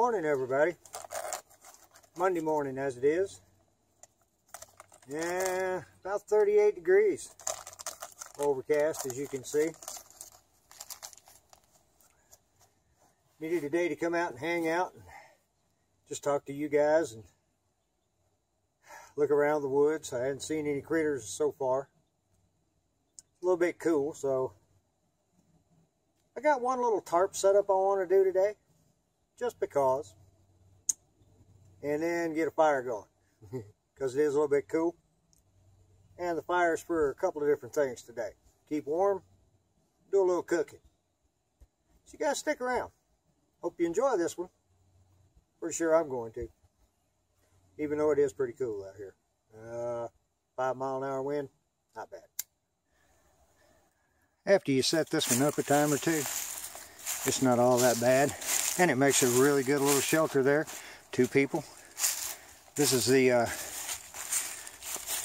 morning, everybody. Monday morning as it is. Yeah, about 38 degrees. Overcast, as you can see. Needed a day to come out and hang out and just talk to you guys and look around the woods. I hadn't seen any critters so far. A little bit cool, so I got one little tarp setup I want to do today, just because, and then get a fire going because it is a little bit cool. And the fire's for a couple of different things today: keep warm, do a little cooking. So you guys stick around. Hope you enjoy this one. Pretty sure I'm going to, even though it is pretty cool out here. 5-mile-an-hour wind, not bad. After you set this one up a time or two, it's not all that bad, and it makes a really good little shelter there. 2 people. This is the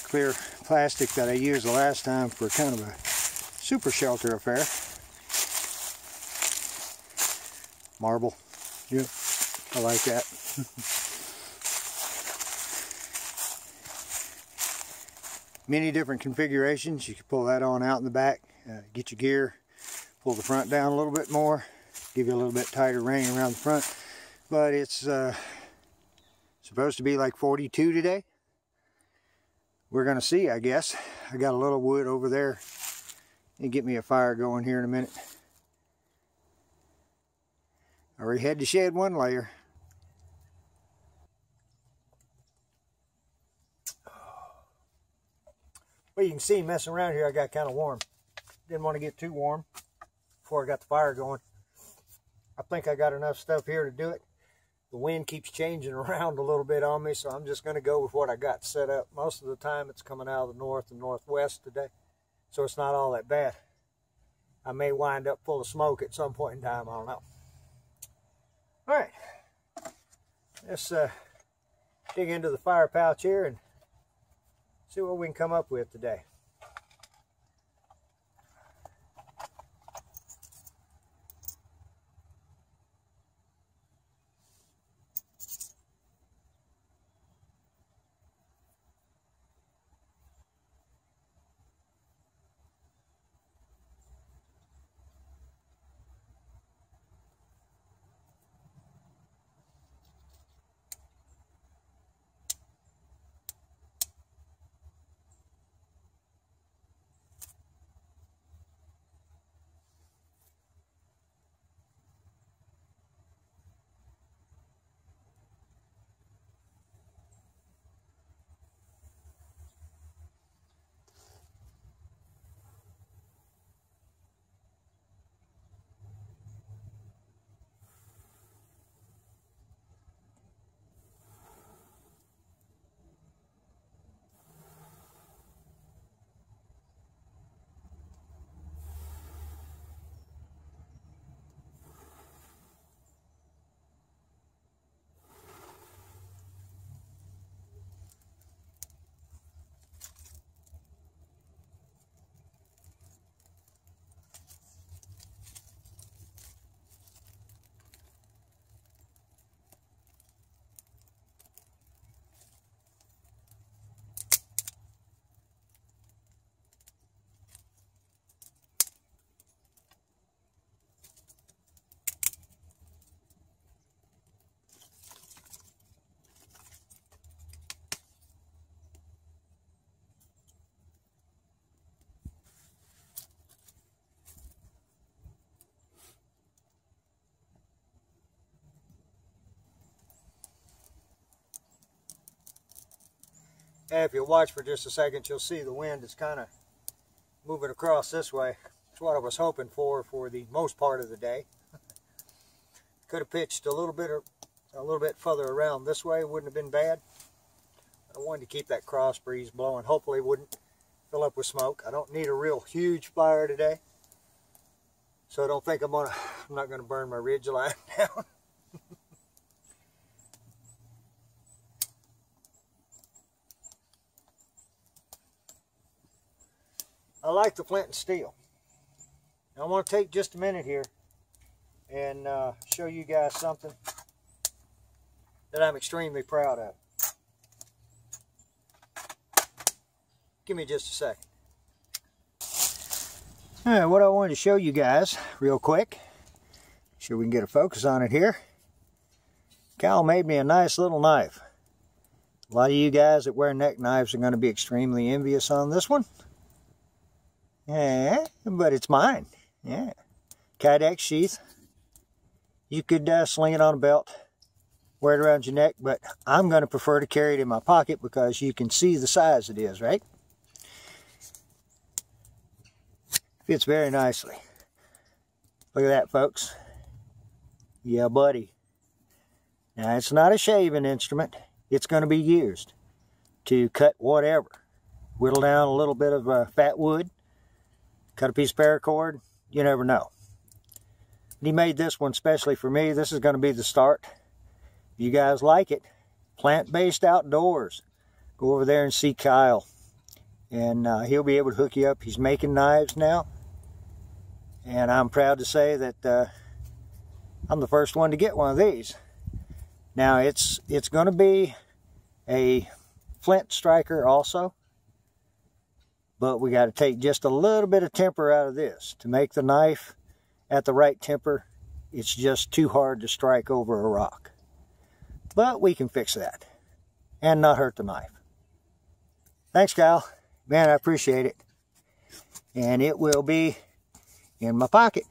clear plastic that I used the last time for kind of a super shelter affair. Marble. Yep, I like that. Many different configurations. You can pull that on out in the back, get your gear, pull the front down a little bit more, give you a little bit tighter rein around the front. But it's supposed to be like 42 today. We're going to see, I guess. I got a little wood over there. And get me a fire going here in a minute. I already had to shed one layer. Well, you can see messing around here, I got kind of warm. Didn't want to get too warm before I got the fire going. I think I got enough stuff here to do it. The wind keeps changing around a little bit on me, so I'm just going to go with what I got set up. Most of the time it's coming out of the north and northwest today, so it's not all that bad. I may wind up full of smoke at some point in time, I don't know. All right, let's dig into the fire pouch here and see what we can come up with today. And if you watch for just a second, you'll see the wind is kind of moving across this way. That's what I was hoping for the most part of the day. Could have pitched a little bit further around this way. Wouldn't have been bad. I wanted to keep that cross breeze blowing. Hopefully it wouldn't fill up with smoke. I don't need a real huge fire today, so I don't think I'm not gonna burn my ridge line down. I like the flint and steel. I want to take just a minute here and show you guys something that I'm extremely proud of. Give me just a second. All right, what I wanted to show you guys real quick, make sure we can get a focus on it here. Cal made me a nice little knife. A lot of you guys that wear neck knives are going to be extremely envious on this one. Yeah, but it's mine. Yeah. Kydex sheath. You could sling it on a belt, wear it around your neck, but I'm going to prefer to carry it in my pocket because you can see the size it is, right? Fits very nicely. Look at that, folks. Yeah, buddy. Now, it's not a shaving instrument. It's going to be used to cut whatever. Whittle down a little bit of fat wood, cut a piece of paracord, you never know. He made this one specially for me. This is going to be the start. If you guys like it, plant-based outdoors, go over there and see Kyle. And he'll be able to hook you up. He's making knives now. And I'm proud to say that I'm the first one to get one of these. Now, it's going to be a flint striker also. But we got to take just a little bit of temper out of this to make the knife at the right temper. It's just too hard to strike over a rock. But we can fix that and not hurt the knife. Thanks, Kyle. Man, I appreciate it. And it will be in my pocket.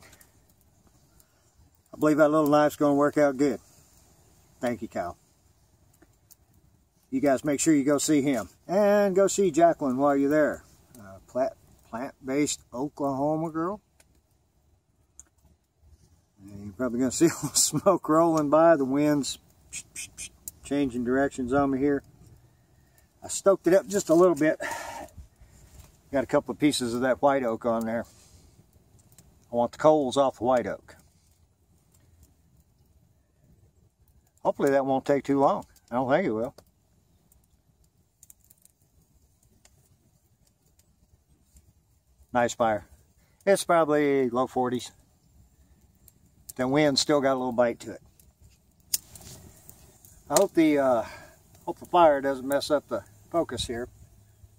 I believe that little knife's going to work out good. Thank you, Kyle. You guys make sure you go see him. And go see Jacqueline while you're there. Plant-based Oklahoma girl. And you're probably going to see a little smoke rolling by. The wind's changing directions on me here. I stoked it up just a little bit. Got a couple of pieces of that white oak on there. I want the coals off the white oak. Hopefully that won't take too long. I don't think it will. Nice fire. It's probably low 40s. The wind still got a little bite to it. I hope the fire doesn't mess up the focus here.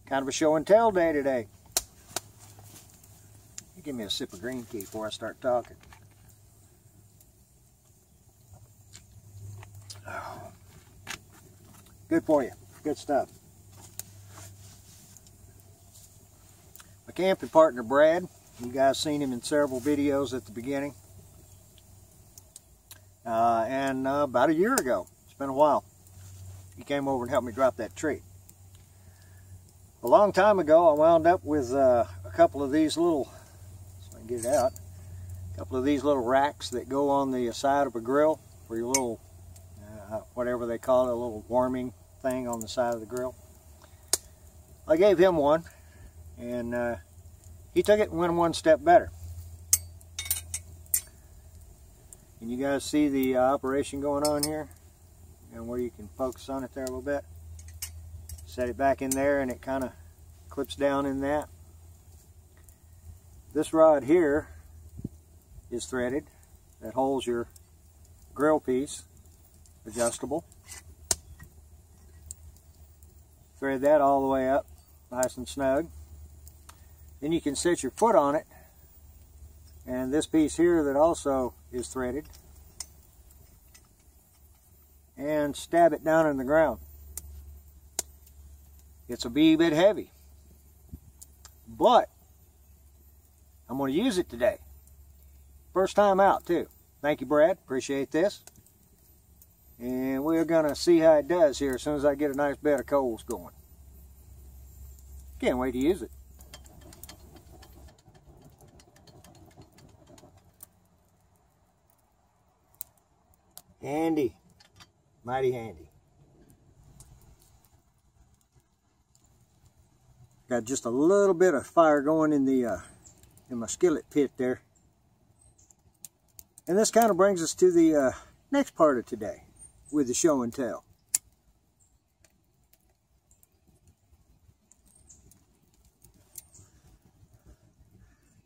Kind of a show and tell day today. Give me a sip of green tea before I start talking. Oh. Good for you. Good stuff. My camping partner, Brad, you guys seen him in several videos at the beginning. About a year ago, it's been a while, he came over and helped me drop that tree. A long time ago, I wound up with a couple of these little, so I can get it out, a couple of these little racks that go on the side of a grill for your little, whatever they call it, a little warming thing on the side of the grill. I gave him one, and he took it and went one step better. Can you guys see the operation going on here? And where you can focus on it there a little bit. Set it back in there and it kind of clips down in that. This rod here is threaded. That holds your grill piece, adjustable. Thread that all the way up, nice and snug. Then you can set your foot on it. And this piece here that also is threaded, and stab it down in the ground. It's a wee bit heavy, but I'm going to use it today. First time out too. Thank you, Brad. Appreciate this. And we're going to see how it does here as soon as I get a nice bed of coals going. Can't wait to use it. Handy, mighty handy. Got just a little bit of fire going in the in my skillet pit there. And this kind of brings us to the next part of today with the show and tell.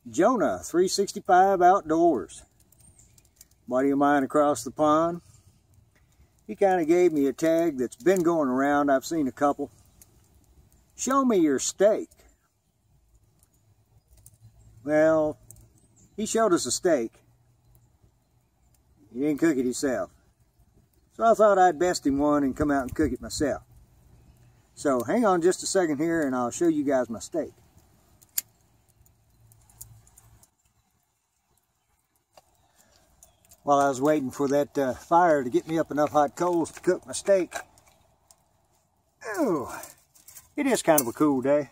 Jonah 365 Outdoors, buddy of mine across the pond. he kind of gave me a tag that's been going around. I've seen a couple. Show me your steak. Well, he showed us a steak. He didn't cook it himself. So I thought I'd best him one and come out and cook it myself. So hang on just a second here and I'll show you guys my steak. While I was waiting for that fire to get me up enough hot coals to cook my steak. Oh, it is kind of a cool day.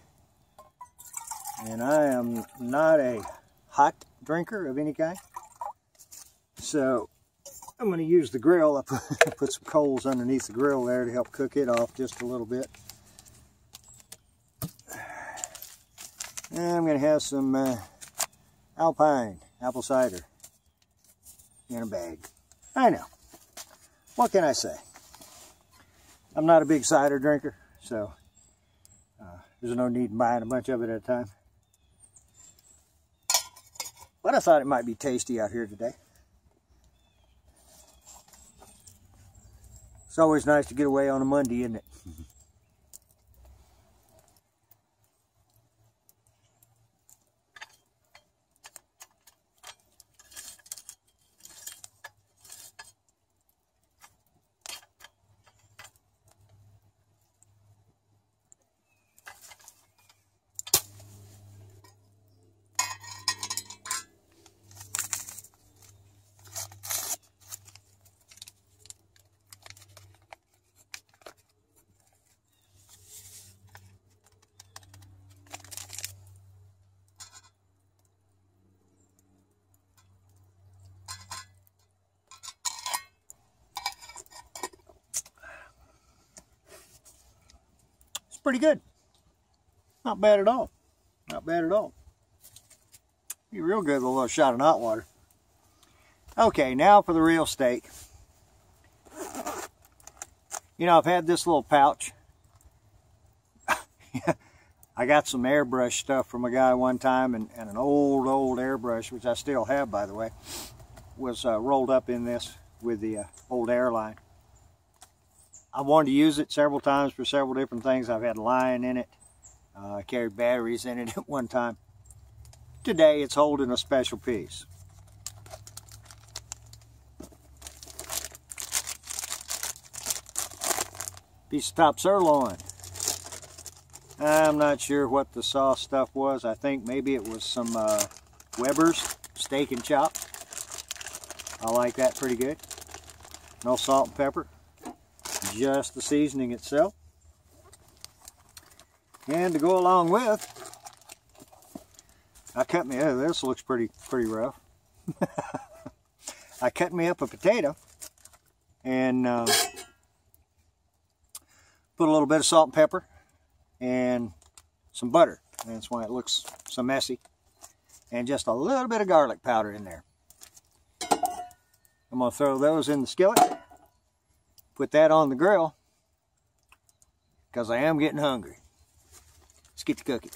And I am not a hot drinker of any kind. So I'm going to use the grill. I put some coals underneath the grill there to help cook it off just a little bit. And I'm going to have some Alpine apple cider in a bag. I know. What can I say? I'm not a big cider drinker, so there's no need in buying a bunch of it at a time. But I thought it might be tasty out here today. It's always nice to get away on a Monday, isn't it? Pretty good. Not bad at all. Not bad at all. Be real good with a little shot of hot water. Okay, now for the real steak. You know, I've had this little pouch. I got some airbrush stuff from a guy one time, and an old airbrush, which I still have, by the way, was rolled up in this with the old airline. I wanted to use it several times for several different things. I've had line in it. I carried batteries in it at one time. Today it's holding a special piece. Piece of top sirloin. I'm not sure what the sauce stuff was. I think maybe it was some Weber's steak and chop. I like that pretty good. No salt and pepper. Just the seasoning itself. And to go along with, I cut me, oh, this looks pretty rough. I cut me up a potato and put a little bit of salt and pepper and some butter. And that's why it looks so messy. And just a little bit of garlic powder in there. I'm going to throw those in the skillet. Put that on the grill because I am getting hungry. Let's get to cooking.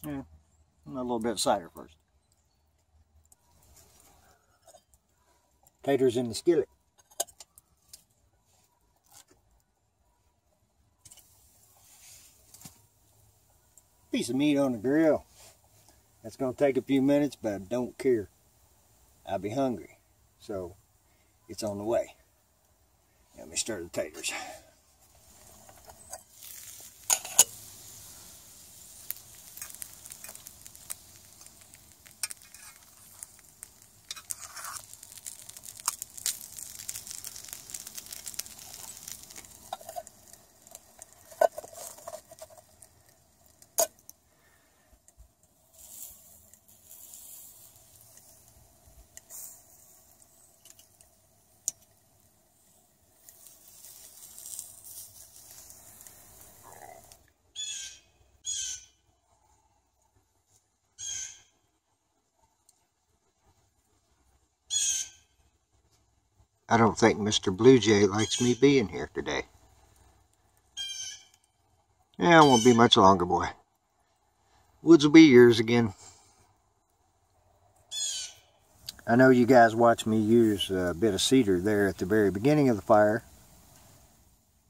Yeah, a little bit of cider first. Taters in the skillet. Piece of meat on the grill. That's going to take a few minutes, but I don't care. I'll be hungry, so it's on the way. Let me stir the taters. I don't think Mr. Blue Jay likes me being here today. Yeah, it won't be much longer, boy. Woods will be yours again. I know you guys watched me use a bit of cedar there at the very beginning of the fire,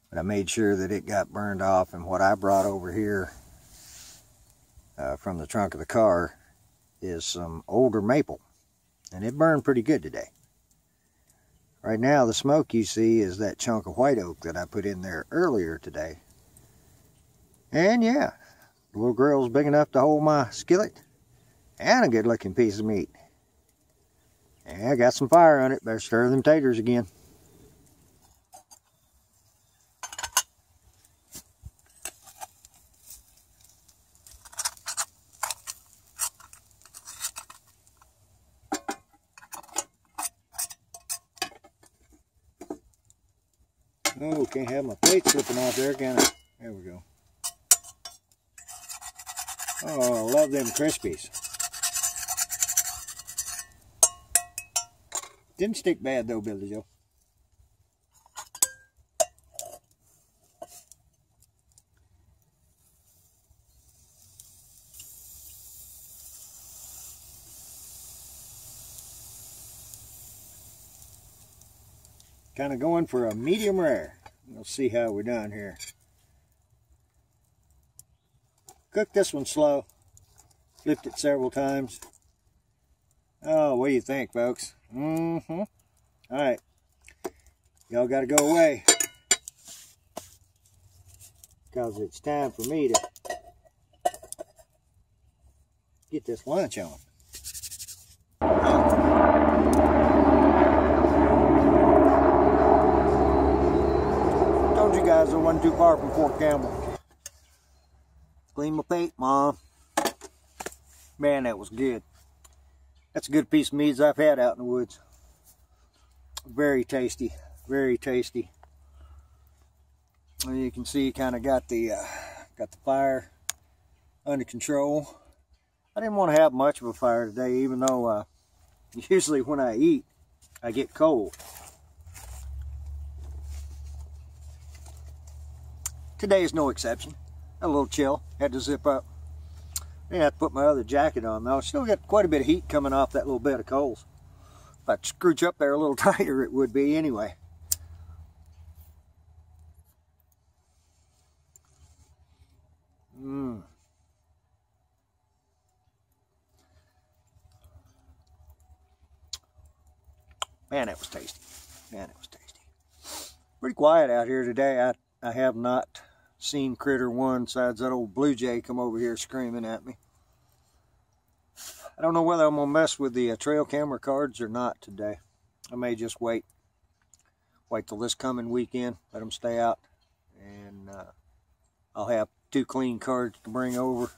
but I made sure that it got burned off, and what I brought over here from the trunk of the car is some older maple, and it burned pretty good today. Right now the smoke you see is that chunk of white oak that I put in there earlier today. And yeah, the little grill's big enough to hold my skillet, and a good looking piece of meat. Yeah, I got some fire on it. Better stir them taters again. Oh, can't have my plate slipping off there, can I? There we go. Oh, I love them Crispies. Didn't stick bad though, Billy Joe. Kind of going for a medium rare. We'll see how we're done here. Cooked this one slow. Flipped it several times. Oh, what do you think, folks? Alright. Y'all got to go away, because it's time for me to get this lunch on. Told you guys I wasn't too far from Fort Campbell. Clean my plate, Mom. Man, that was good. That's a good piece of meat I've had out in the woods. Very tasty, very tasty. And you can see, kind of got the fire under control. I didn't want to have much of a fire today, even though usually when I eat, I get cold. Today is no exception. A little chill. Had to zip up. I have to put my other jacket on though. Still got quite a bit of heat coming off that little bed of coals. If I scrooge up there a little tighter, it would be anyway. Man, that was tasty. Man, it was tasty. Pretty quiet out here today. I have not seen critter one besides that old blue jay come over here screaming at me. I don't know whether I'm going to mess with the trail camera cards or not today. I may just wait till this coming weekend, let them stay out, and I'll have 2 clean cards to bring over,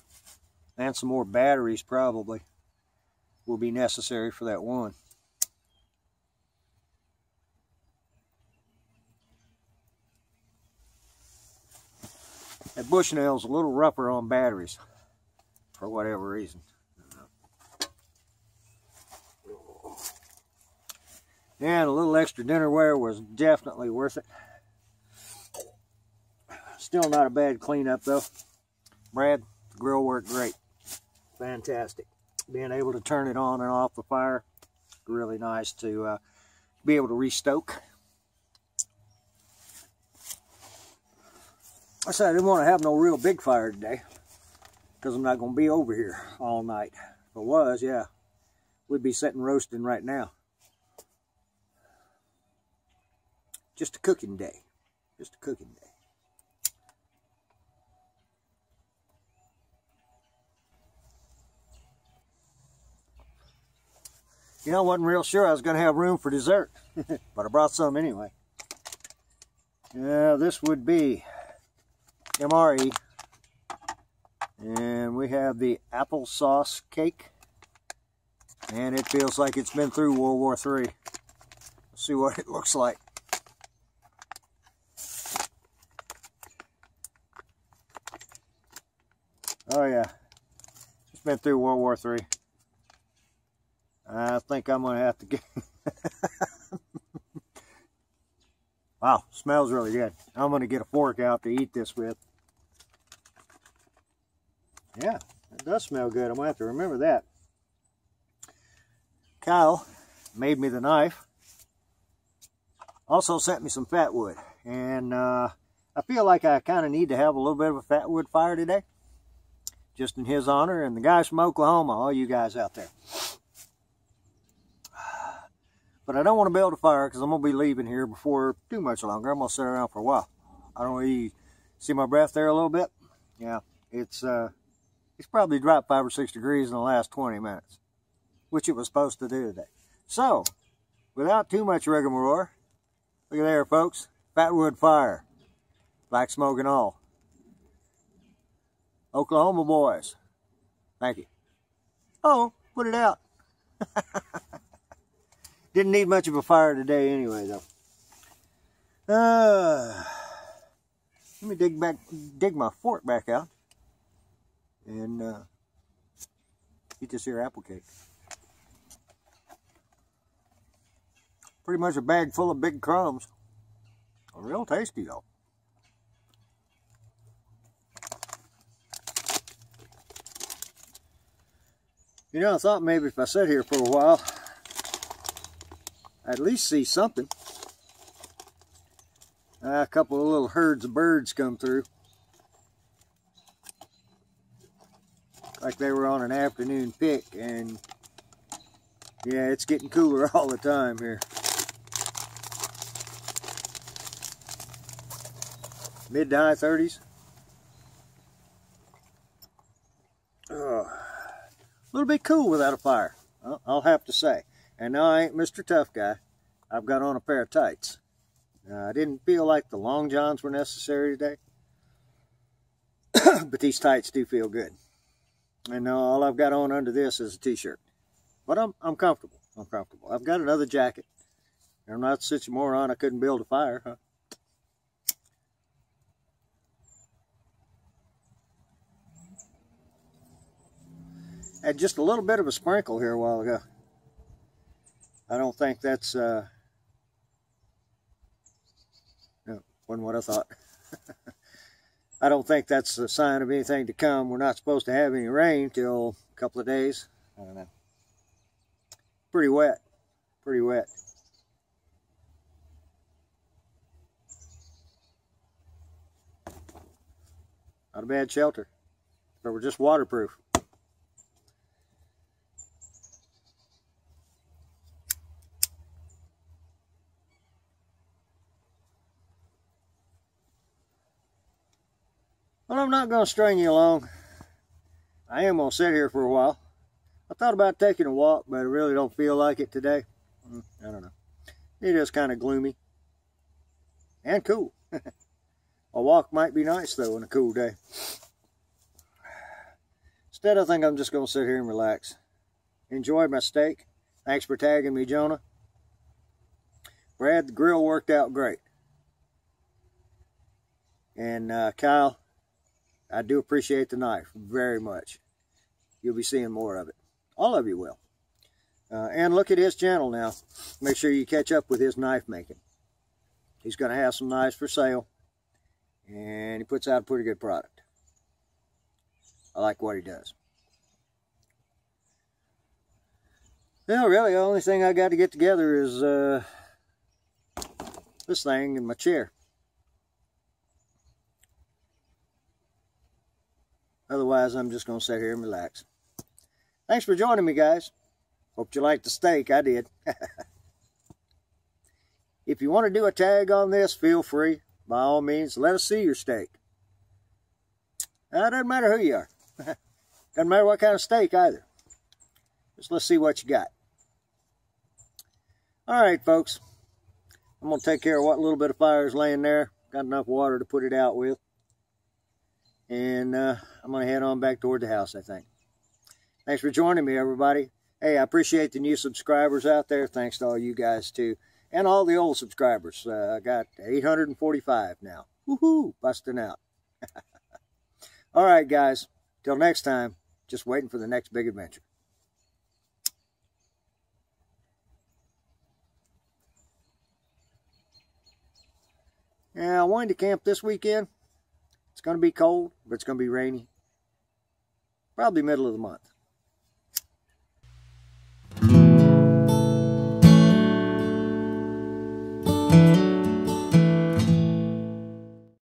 and some more batteries probably will be necessary for that one. That Bushnell's a little rougher on batteries for whatever reason. And a little extra dinnerware was definitely worth it. Still not a bad cleanup though. Brad, the grill worked great. Fantastic. Being able to turn it on and off the fire, really nice to be able to restoke. I said I didn't want to have no real big fire today, because I'm not going to be over here all night. If it was, yeah, we'd be sitting roasting right now. Just a cooking day. Just a cooking day. You know, I wasn't real sure I was going to have room for dessert, but I brought some anyway. Yeah, this would be MRE. And we have the applesauce cake. And it feels like it's been through World War III. Let's see what it looks like. Oh yeah, it's been through World War III. I think I'm going to have to get... Wow, smells really good. I'm going to get a fork out to eat this with. Yeah, it does smell good. I'm going to have to remember that. Kyle made me the knife. Also sent me some fat wood. And I feel like I kind of need to have a little bit of a fat wood fire today, just in his honor and the guys from Oklahoma, all you guys out there. But I don't want to build a fire because I'm going to be leaving here before too much longer. I'm going to sit around for a while. I don't really see my breath there a little bit. Yeah, it's probably dropped 5 or 6 degrees in the last 20 minutes, which it was supposed to do today. So, without too much rigmarole, look at there, folks. Fat wood fire. Black smoke and all. Oklahoma boys. Thank you. Oh, put it out. Didn't need much of a fire today anyway, though. Let me dig my fork back out and eat this here apple cake. Pretty much a bag full of big crumbs. Real tasty, though. You know, I thought maybe if I sat here for a while, I'd at least see something. A couple of little herds of birds come through. Like they were on an afternoon pick, and yeah, it's getting cooler all the time here. Mid to high 30s. A little bit cool without a fire, I'll have to say. And now I ain't Mr. Tough Guy. I've got on a pair of tights. I didn't feel like the long johns were necessary today. But these tights do feel good. And now all I've got on under this is a t-shirt. But I'm comfortable. I'm comfortable. I've got another jacket. I'm not such a moron I couldn't build a fire, huh? Had just a little bit of a sprinkle here a while ago. I don't think that's no, wasn't what I thought. I don't think that's a sign of anything to come. We're not supposed to have any rain till a couple of days. I don't know. Pretty wet. Pretty wet. Not a bad shelter. But we're just waterproof. Well, I'm not going to string you along. I am going to sit here for a while. I thought about taking a walk, but I really don't feel like it today. I don't know. It is kind of gloomy. And cool. A walk might be nice, though, on a cool day. Instead, I think I'm just going to sit here and relax. Enjoy my steak. Thanks for tagging me, Jonah. Brad, the grill worked out great. And Kyle, I do appreciate the knife very much. You'll be seeing more of it. All of you will. And look at his channel now. Make sure you catch up with his knife making. He's going to have some knives for sale. And he puts out a pretty good product. I like what he does. Well, really, the only thing I got to get together is this thing and my chair. Otherwise, I'm just going to sit here and relax. Thanks for joining me, guys. Hope you liked the steak. I did. If you want to do a tag on this, feel free. By all means, let us see your steak. It doesn't matter who you are. Doesn't matter what kind of steak either. Just let's see what you got. All right, folks. I'm going to take care of what little bit of fire is laying there. Got enough water to put it out with. And I'm going to head on back toward the house, I think. Thanks for joining me, everybody. Hey, I appreciate the new subscribers out there. Thanks to all you guys, too. And all the old subscribers. I got 845 now. Woohoo! Busting out. All right, guys. Till next time, just waiting for the next big adventure. Yeah, I wanted to camp this weekend. It's going to be cold, but it's going to be rainy. Probably middle of the month.